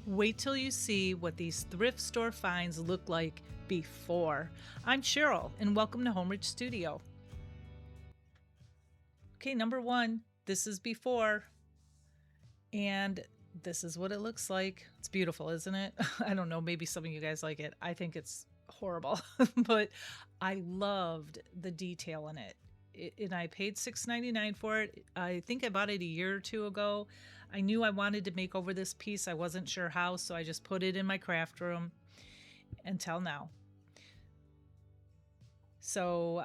Wait till you see what these thrift store finds look like before. I'm Cheryl, and welcome to Home Rich Studio. Okay, number one, this is before, and this is what it looks like. It's beautiful, isn't it? I don't know, maybe some of you guys like it. I think it's horrible, but I loved the detail in it. And I paid $6.99 for it. I think I bought it a year or two ago. I knew I wanted to make over this piece. I wasn't sure how, so I just put it in my craft room until now. So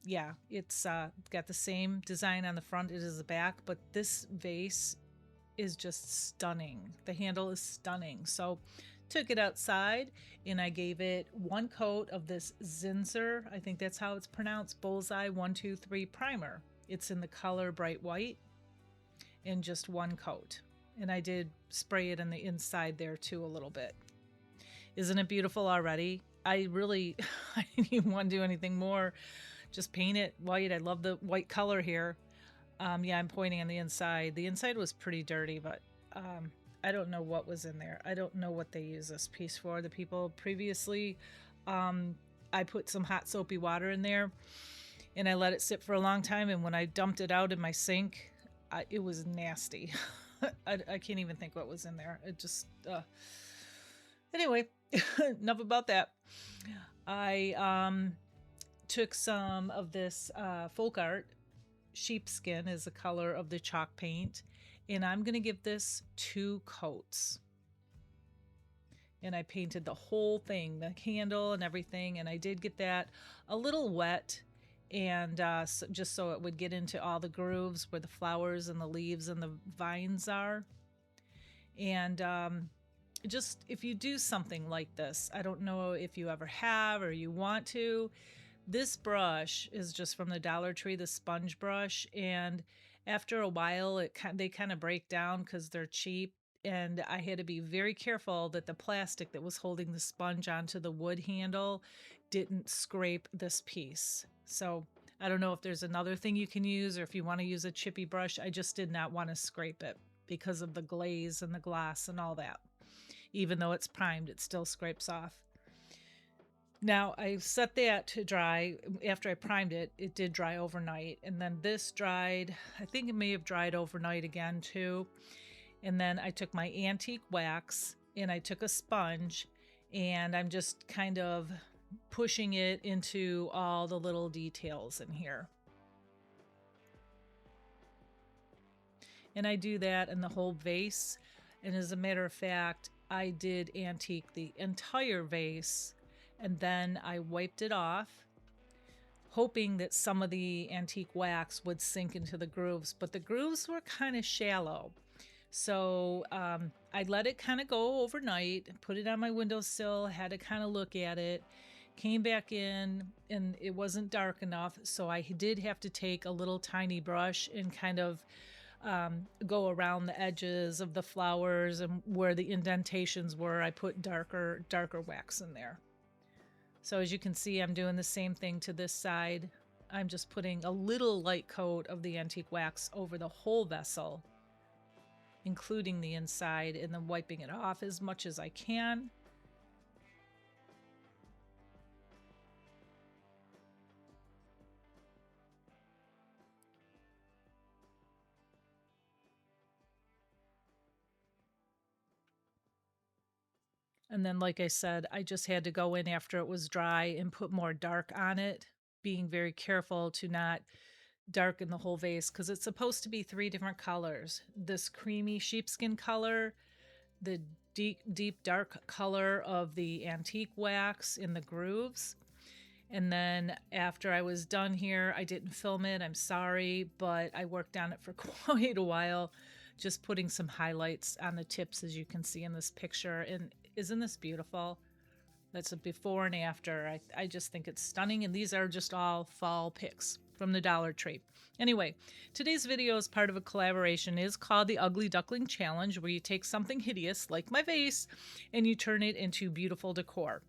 yeah, it's got the same design on the front as the back, but this vase is just stunning. The handle is stunning. So took it outside and I gave it one coat of this Zinsser, I think that's how it's pronounced, Bullseye 123 primer. It's in the color bright white, and just one coat. And I did spray it on the inside there too a little bit. Isn't it beautiful already? I didn't even want to do anything more. Just paint it white. I love the white color here. Yeah, I'm pointing on the inside. The inside was pretty dirty, but I don't know what was in there. I don't know what they use this piece for. The people previously, I put some hot soapy water in there and I let it sit for a long time. And when I dumped it out in my sink, it was nasty. I can't even think what was in there. It just, anyway, enough about that. I took some of this folk art. Sheepskin is the color of the chalk paint. And I'm going to give this 2 coats. And I painted the whole thing, the handle and everything. And I did get that a little wet, and just so it would get into all the grooves where the flowers and the leaves and the vines are. And just if you do something like this, I don't know if you ever have or you want to, this brush is just from the Dollar Tree, the sponge brush, and after a while they kind of break down because they're cheap, and I had to be very careful that the plastic that was holding the sponge onto the wood handle didn't scrape this piece. So I don't know if there's another thing you can use, or if you want to use a chippy brush. I just did not want to scrape it because of the glaze and the glass and all that. Even though it's primed, it still scrapes off. Now I set that to dry. After I primed it, it did dry overnight. And then this dried, I think it may have dried overnight again too. And then I took my antique wax and I took a sponge, and I'm just kind of pushing it into all the little details in here. And I do that in the whole vase. And as a matter of fact, I did antique the entire vase, and then I wiped it off, hoping that some of the antique wax would sink into the grooves, but the grooves were kind of shallow. So I let it kind of go overnight, put it on my windowsill, had to kind of look at it, came back in, and it wasn't dark enough. So I did have to take a little tiny brush and kind of go around the edges of the flowers, and where the indentations were, I put darker wax in there. So as you can see, I'm doing the same thing to this side. I'm just putting a little light coat of the antique wax over the whole vessel, including the inside, and then wiping it off as much as I can. And then, like I said, I just had to go in after it was dry and put more dark on it, being very careful to not darken the whole vase, because it's supposed to be 3 different colors. This creamy sheepskin color, the deep dark color of the antique wax in the grooves. And then after I was done here, I didn't film it, I'm sorry, but I worked on it for quite a while, just putting some highlights on the tips, as you can see in this picture. And isn't this beautiful? That's a before and after. I just think it's stunning. And these are just all fall pics from the Dollar Tree. Anyway, today's video is part of a collaboration. It is called the Ugly Duckling Challenge, where you take something hideous like my vase and you turn it into beautiful decor.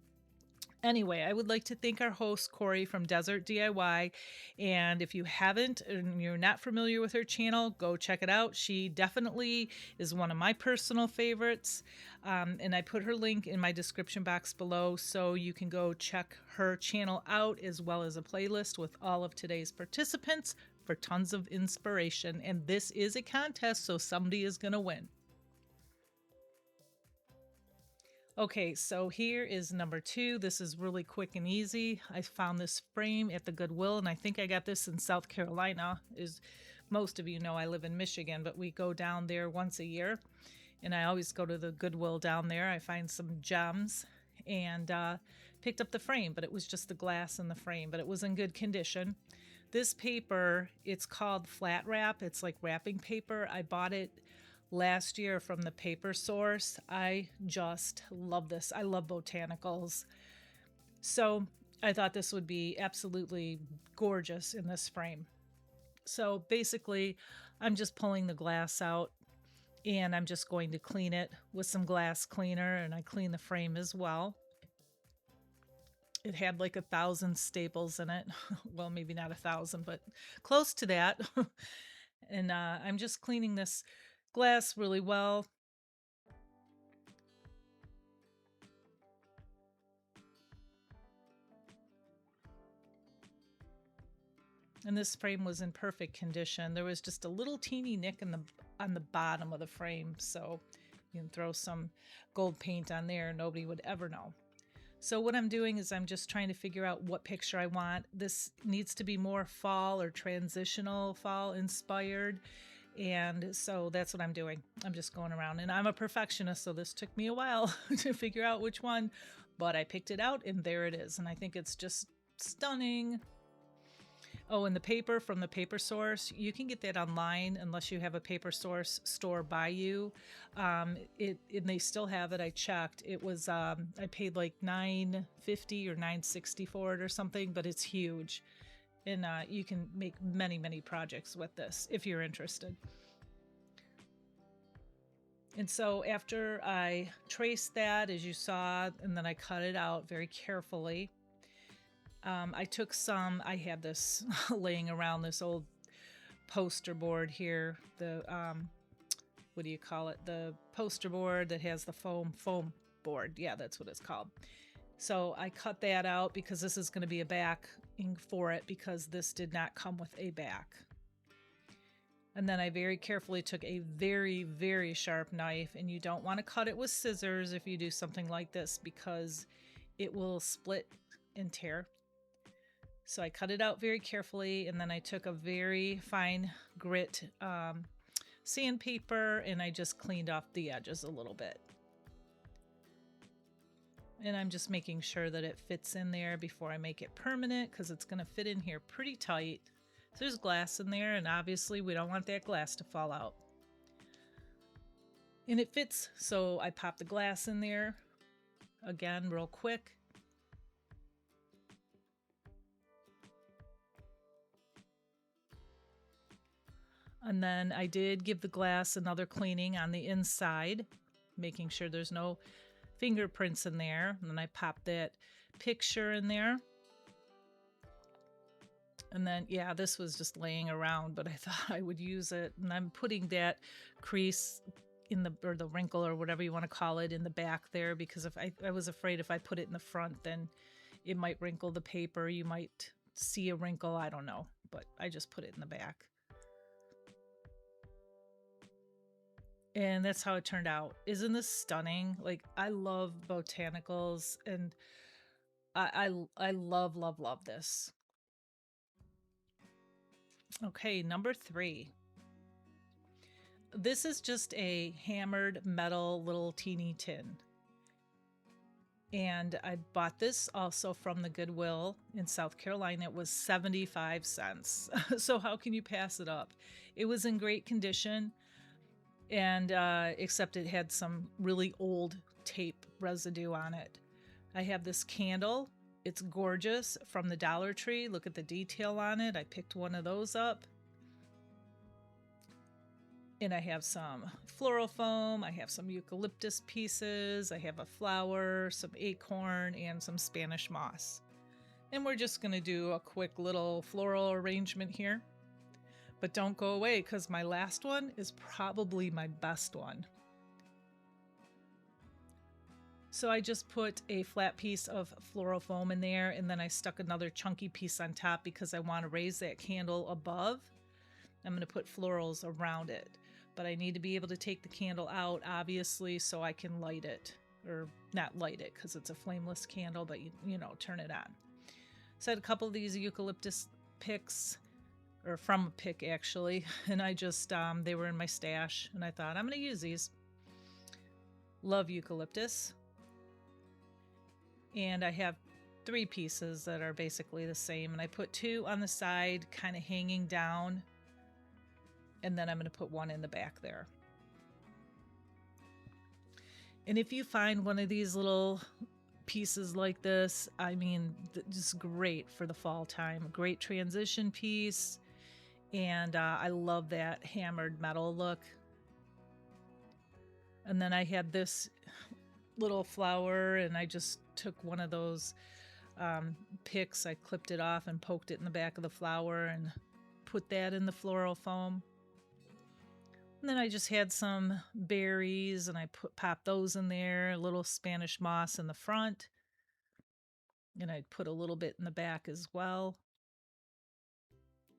Anyway, I would like to thank our host, Corey from Desert DIY. And if you haven't and you're not familiar with her channel, go check it out. She definitely is one of my personal favorites. And I put her link in my description box below so you can go check her channel out, as well as a playlist with all of today's participants for tons of inspiration. And this is a contest, so somebody is going to win. Okay, so here is number 2. This is really quick and easy. I found this frame at the Goodwill, and I think I got this in South Carolina. As most of you know, I live in Michigan, but we go down there once a year, and I always go to the Goodwill down there. I find some gems, and picked up the frame, but it was just the glass in the frame, but it was in good condition. This paper, it's called flat wrap. It's like wrapping paper. I bought it last year from the paper source. I just love this. I love botanicals. So I thought this would be absolutely gorgeous in this frame. So basically, I'm just pulling the glass out and I'm just going to clean it with some glass cleaner, and I clean the frame as well. It had like 1,000 staples in it. Well, maybe not 1,000, but close to that. And I'm just cleaning this glass really well. And this frame was in perfect condition. There was just a little teeny nick on the bottom of the frame, so you can throw some gold paint on there. Nobody would ever know. So what I'm doing is I'm just trying to figure out what picture I want. This needs to be more fall or transitional fall inspired. And so that's what I'm doing. I'm just going around, and I'm a perfectionist, so this took me a while to figure out which one, but I picked it out and there it is. And I think it's just stunning. Oh, and the paper from the paper source, you can get that online unless you have a paper source store by you. And they still have it. I checked. It was, I paid like $9.50 or $9.60 for it or something, but it's huge. And you can make many, many projects with this if you're interested. And so after I traced that, as you saw, and then I cut it out very carefully, I took some, I had this laying around, this old poster board here, the, what do you call it? The poster board that has the foam board. Yeah, that's what it's called. So I cut that out because this is going to be a backing for it, because this did not come with a back. And then I very carefully took a very, very sharp knife, and you don't want to cut it with scissors if you do something like this, because it will split and tear. So I cut it out very carefully, and then I took a very fine grit sandpaper, and I just cleaned off the edges a little bit. And I'm just making sure that it fits in there before I make it permanent, because it's going to fit in here pretty tight. So there's glass in there, and obviously we don't want that glass to fall out. And it fits, so I pop the glass in there again real quick. And then I did give the glass another cleaning on the inside, making sure there's no fingerprints in there. And then I popped that picture in there. And then, yeah, this was just laying around, but I thought I would use it. And I'm putting that crease in the, or the wrinkle or whatever you want to call it, in the back there, because if I was afraid if I put it in the front, then it might wrinkle the paper. You might see a wrinkle. I don't know, but I just put it in the back. And that's how it turned out. Isn't this stunning? Like, I love botanicals, and I love, love, love this. Okay, number 3. This is just a hammered metal little teeny tin. And I bought this also from the Goodwill in South Carolina. It was 75 cents. So how can you pass it up? It was in great condition. And except it had some really old tape residue on it. I have this candle. It's gorgeous, from the Dollar Tree. Look at the detail on it. I picked one of those up. And I have some floral foam, I have some eucalyptus pieces, I have a flower, some acorn, and some Spanish moss. And we're just going to do a quick little floral arrangement here. But don't go away, because my last one is probably my best one. So I just put a flat piece of floral foam in there, and then I stuck another chunky piece on top because I want to raise that candle above. I'm going to put florals around it, but I need to be able to take the candle out, obviously, so I can light it. Or not light it because it's a flameless candle, but you know, turn it on. So I had a couple of these eucalyptus picks, or from a pick actually, and I just, they were in my stash, and I thought, I'm going to use these. Love eucalyptus. And I have 3 pieces that are basically the same, and I put 2 on the side kind of hanging down, and then I'm going to put 1 in the back there. And if you find one of these little pieces like this, I mean, just great for the fall time. Great transition piece, and I love that hammered metal look. And then I had this little flower, and I just took one of those picks, I clipped it off and poked it in the back of the flower and put that in the floral foam. And then I just had some berries, and I popped those in there, a little Spanish moss in the front, and I put a little bit in the back as well,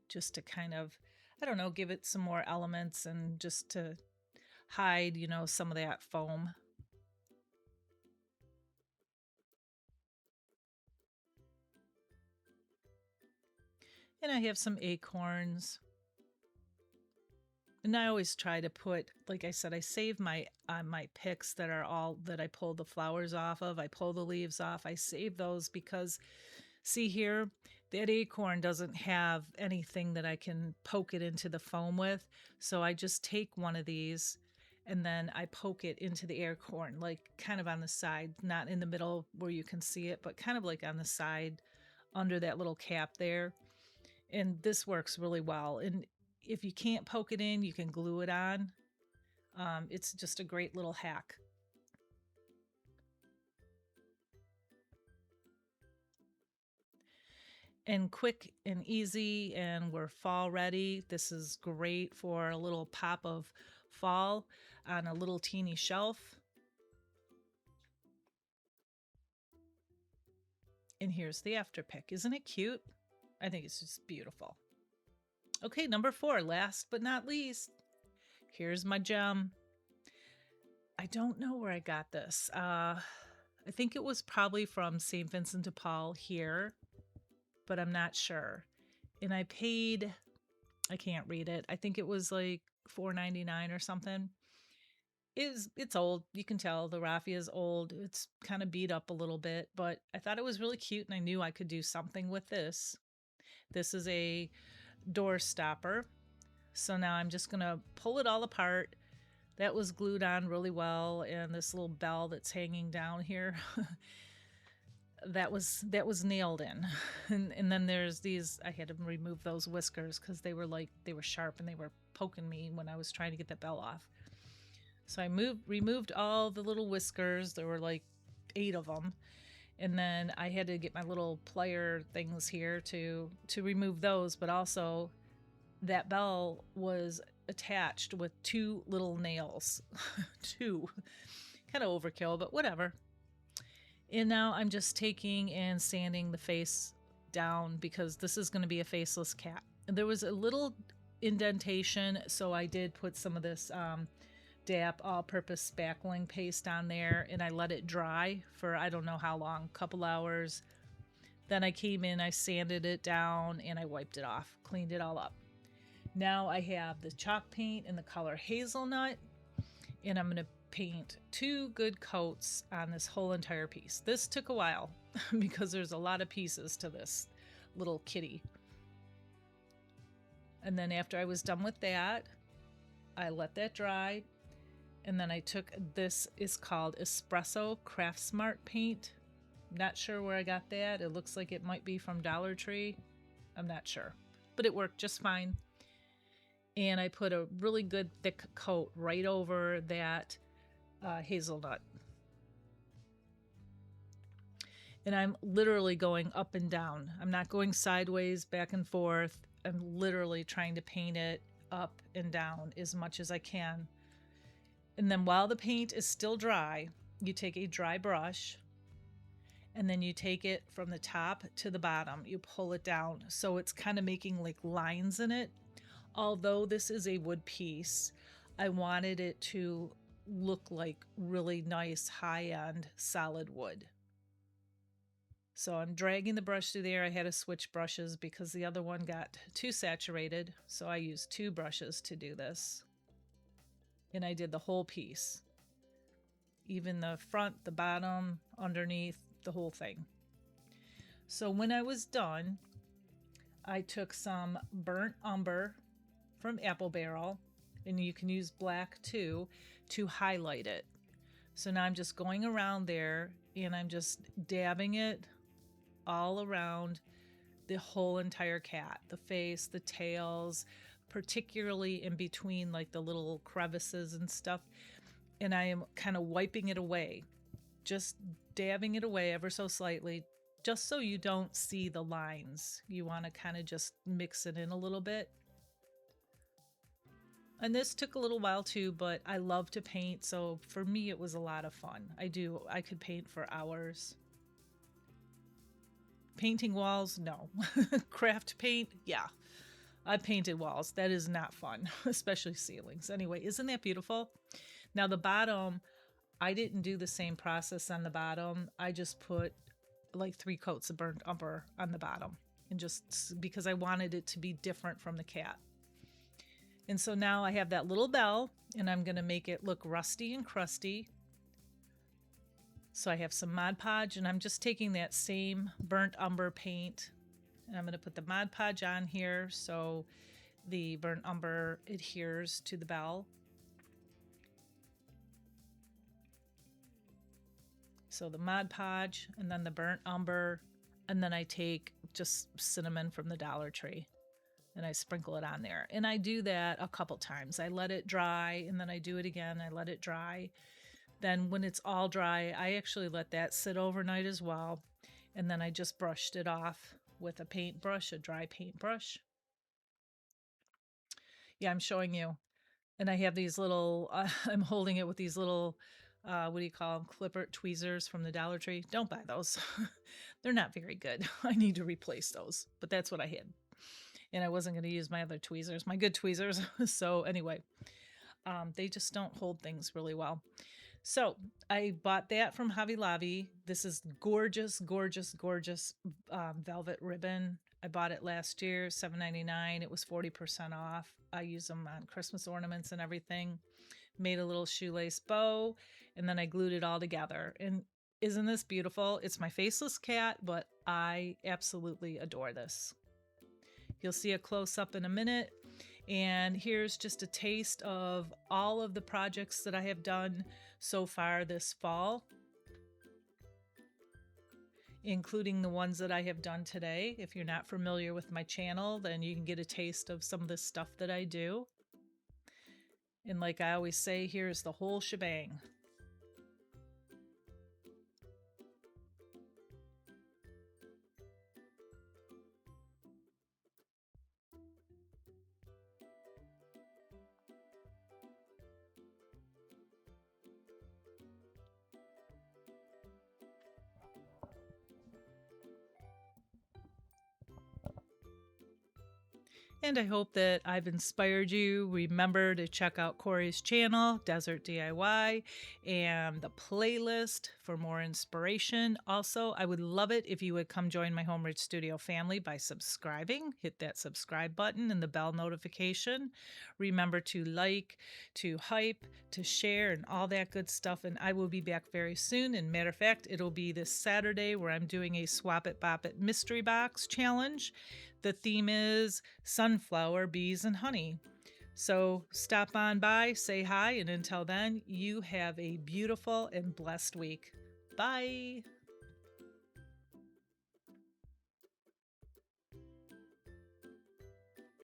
just to kind of, I don't know, give it some more elements and just to hide, you know, some of that foam. And I have some acorns. And I always try to put, like I said, I save my my picks that are all that I pull the flowers off of. I pull the leaves off. I save those because, see here, that acorn doesn't have anything that I can poke it into the foam with. So I just take one of these and then I poke it into the acorn, like kind of on the side, not in the middle where you can see it, but kind of like on the side under that little cap there. And this works really well. And if you can't poke it in, you can glue it on. It's just a great little hack. And quick and easy, and we're fall ready. This is great for a little pop of fall on a little teeny shelf. And here's the after pick. Isn't it cute? I think it's just beautiful. Okay, number 4, last but not least. Here's my gem. I don't know where I got this. I think it was probably from St. Vincent de Paul here, but I'm not sure. And I paid, I can't read it. I think it was like $4.99 or something. It's old. You can tell the raffia is old. It's kind of beat up a little bit, but I thought it was really cute, and I knew I could do something with this. This is a door stopper. So now I'm just going to pull it all apart. That was glued on really well, and this little bell that's hanging down here, that was nailed in. And then there's these, I had to remove those whiskers because they were sharp and they were poking me when I was trying to get that bell off. So I removed all the little whiskers. There were like 8 of them. And then I had to get my little plier things here to remove those, but also that bell was attached with 2 little nails. 2. Kind of overkill, but whatever. And now I'm just taking and sanding the face down because this is going to be a faceless cat. And there was a little indentation, so I did put some of this DAP all-purpose spackling paste on there, and I let it dry for I don't know how long, a couple hours. Then I came in, I sanded it down, and I wiped it off, cleaned it all up. Now I have the chalk paint in the color hazelnut, and I'm going to paint 2 good coats on this whole entire piece. This took a while because there's a lot of pieces to this little kitty. And then after I was done with that, I let that dry. And then I took, this is called Espresso Craft Smart paint. Not sure where I got that. It looks like it might be from Dollar Tree. I'm not sure, but it worked just fine. and I put a really good thick coat right over that hazelnut. And I'm literally going up and down. I'm not going sideways, back and forth. I'm literally trying to paint it up and down as much as I can. And then while the paint is still dry, you take a dry brush and then you take it from the top to the bottom. You pull it down. So it's kind of making like lines in it. Although this is a wood piece, I wanted it to look like really nice high-end solid wood. So I'm dragging the brush through there. I had to switch brushes because the other one got too saturated. So I used 2 brushes to do this. And I did the whole piece. Even the front, the bottom, underneath, the whole thing. So when I was done, I took some burnt umber from Apple Barrel, and you can use black too, to highlight it. So now I'm just going around there and I'm just dabbing it all around the whole entire cat, the face, the tails, particularly in between like the little crevices and stuff. And I am kind of wiping it away, just dabbing it away ever so slightly, just so you don't see the lines. You want to kind of just mix it in a little bit. And this took a little while too, but I love to paint, so for me it was a lot of fun. I could paint for hours. Painting walls, no. Craft paint, yeah. I painted walls. That is not fun, especially ceilings. Anyway, isn't that beautiful? Now the bottom, I didn't do the same process on the bottom. I just put like 3 coats of burnt umber on the bottom, and just because I wanted it to be different from the cat. And so now I have that little bell, and I'm going to make it look rusty and crusty. So I have some Mod Podge, and I'm just taking that same burnt umber paint, and I'm going to put the Mod Podge on here so the burnt umber adheres to the bell. So the Mod Podge, and then the burnt umber, and then I take just cinnamon from the Dollar Tree, and I sprinkle it on there. And I do that a couple times. I let it dry, and then I do it again. I let it dry. Then when it's all dry, I actually let that sit overnight as well. And then I just brushed it off with a paintbrush, a dry paintbrush. Yeah, I'm showing you. And I have these little, I'm holding it with these little, what do you call them? Clipper tweezers from the Dollar Tree. Don't buy those. They're not very good. I need to replace those, but that's what I had. And I wasn't going to use my other tweezers, my good tweezers. So anyway, they just don't hold things really well. So I bought that from Hobby Lobby. This is gorgeous, gorgeous, gorgeous velvet ribbon. I bought it last year, $7.99. It was 40% off. I use them on Christmas ornaments and everything. Made a little shoelace bow, and then I glued it all together. And isn't this beautiful? It's my faceless cat, but I absolutely adore this. You'll see a close-up in a minute. And here's just a taste of all of the projects that I have done so far this fall, including the ones that I have done today. If you're not familiar with my channel, then you can get a taste of some of the stuff that I do. And like I always say, here's the whole shebang. And I hope that I've inspired you. Remember to check out Corey's channel, Desert DIY, and the playlist for more inspiration. Also, I would love it if you would come join my Home Rich Studio family by subscribing. Hit that subscribe button and the bell notification. Remember to like, to hype, to share, and all that good stuff. And I will be back very soon. And matter of fact, it'll be this Saturday where I'm doing a Swap It Bop It mystery box challenge. The theme is sunflower, bees, and honey. So stop on by, say hi, and until then, you have a beautiful and blessed week. Bye.